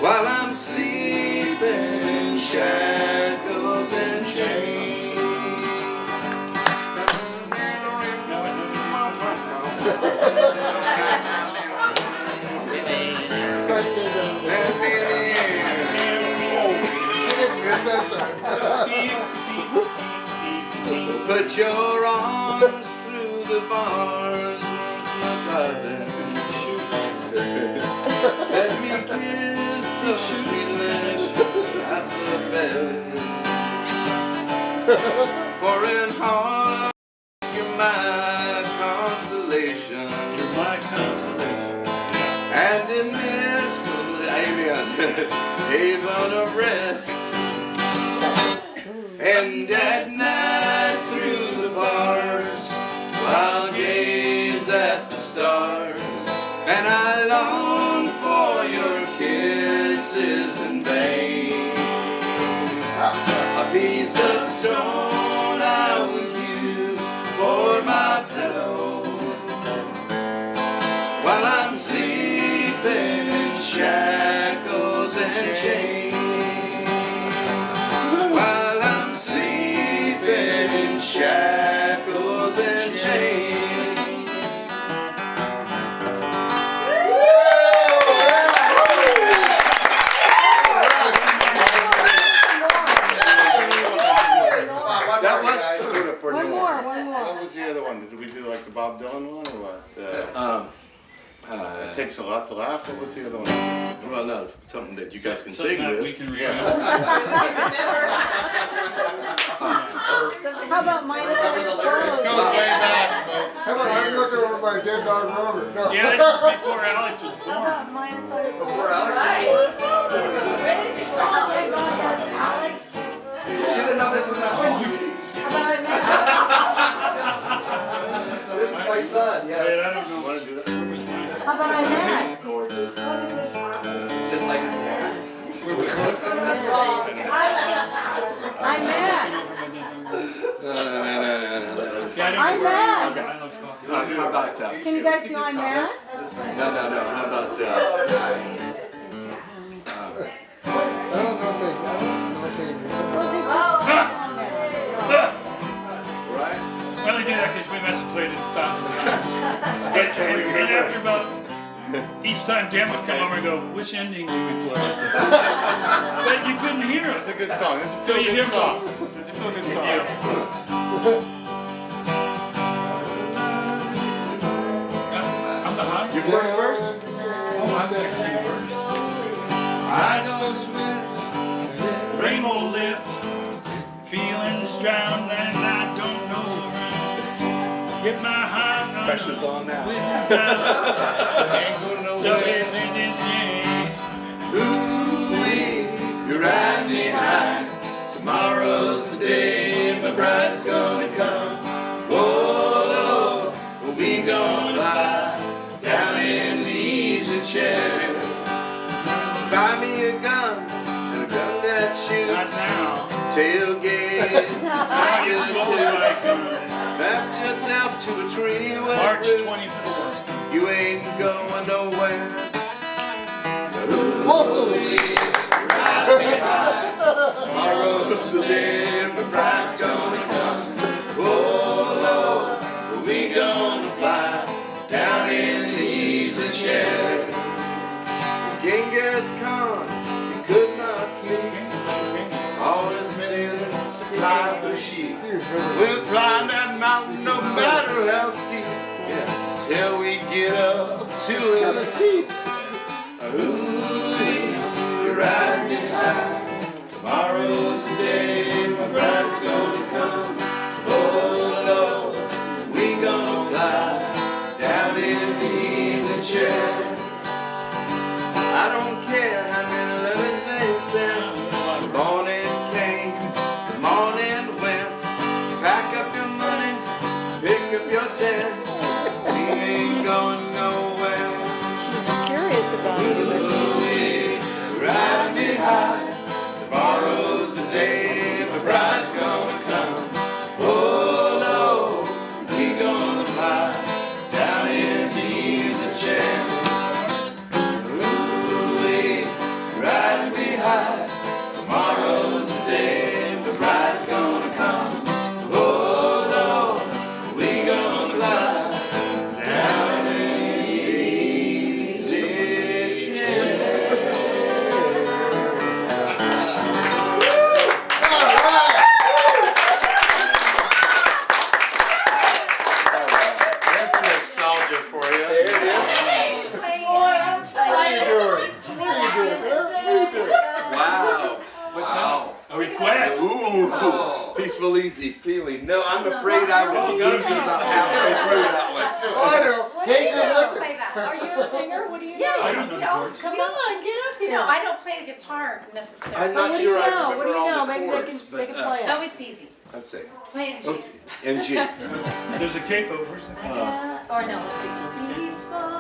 K: while I'm sleeping, shackles and chains. Put your arms through the bars, my darling. Let me kiss your sweet lips, that's the best. For in heart you're my consolation.
A: You're my consolation.
K: And in this amen, haven of rest. And at night through the bars, I'll gaze at the stars, and I long for your kisses in vain. A piece of stone I will use for my pillow
E: song? Did we do like the Bob Dylan one or what? It takes a lot to laugh. What was the other one?
N: Well, no, something that you guys can sing
A: Something that
N: with.
A: we can remember.
B: How about minus
E: Let's go way back, folks.
I: How about I'm looking over my dead dog Robert? No.
A: Yeah, this is before Alex was
B: How
A: born.
B: about minus on
D: Before Alex was born. You didn't know this was Alex? This is my son,
A: Wait, I
D: yes.
A: don't know.
E: Want to do that?
B: How about I'm mad?
D: Just like his dad.
B: I'm mad.
N: No.
A: Yeah, I don't
B: I'm
A: know.
B: mad.
A: I love coffee.
N: How about
B: Can you guys do I'm mad?
N: No. How about
I: I don't know if they
N: right?
A: We only do that because we must have played it 1,000 times. And after about each time Dan would come over and go, which ending did we play? But you couldn't hear
E: It's
A: us.
E: a good song. It's a
A: So you
E: feel
A: hear
E: good song. It's a feel good song.
A: I'm the hot.
E: Your first verse?
A: Oh, I'm going to sing first. I know sweet, rain will lift, feelings drown, and I don't know around. Get my heart on.
N: Pressure's on now.
A: So it is,
N: Ooh-wee, you're riding me high. Tomorrow's the day my bride's gonna come. Whoa, Lord, we gonna fly down in the easy chair. Buy me a gun and a gun that
A: not
N: shoots.
A: now.
N: Tailgate,
A: I get slowly like
N: wrap yourself to a tree with
A: March
N: roots.
A: 24th.
N: You ain't going nowhere. Tomorrow's the day the bride's gonna come. Oh Lord, we gonna fly down in the easy chair. Genghis Khan, you could not sleep. All his men supplied for sheep. We'll climb that mountain no matter how steep. Yeah, till we get up to the steep. Ooh, you're riding me high. Tomorrow's the day my bride's gonna come. Oh Lord, we gonna fly down in the easy chair. I don't care how many letters they send. The morning came, the morning went. Pack up your money, pick up your tent. We ain't going nowhere.
B: She's curious about
N: Ooh, riding me high. Tomorrow's the day the bride's gonna come. Oh Lord, we gonna fly down in the easy chair. Ooh, riding me high. Tomorrow's the day the bride's gonna come. Oh Lord, we gonna fly down in the easy chair. There's some nostalgia for you. Wow. Wow.
A: A request.
N: Ooh, peaceful, easy feeling. No, I'm afraid I will lose it about halfway through that one.
I: Oh, I know. Hey, good looking.
B: Are you a singer? What do you
A: I
B: know?
A: don't know the chords.
B: Come on, get up here.
F: No, I don't play the guitar necessarily.
N: I'm
B: But
N: not
B: what do you
N: sure I
B: know? What do
N: remember
B: you
N: all
B: know?
N: the
B: Maybe
N: chords,
B: they can
N: but,
B: play it.
F: Oh, it's easy.
N: let's see.
F: Play it in G.
N: In G.
A: There's a capo. Where's the
F: Or no, let's see. Peaceful.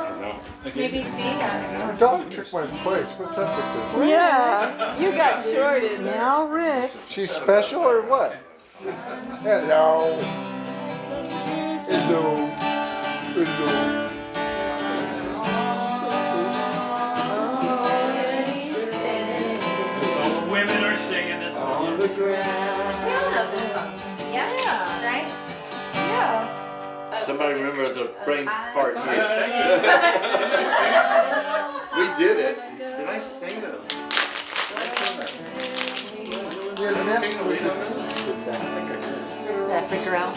F: Maybe C. I
I: Your dog took my place. What's up with this?
H: Yeah, you got shorted.
B: Now, Rick.
I: She's special or what? Hello. Hello. Hello.
A: All the women are singing this song.
F: love this song. Yeah. Right?
H: Yeah.
N: Somebody remember the brain fart here. We did it.
E: Did I sing it?
B: That figure out.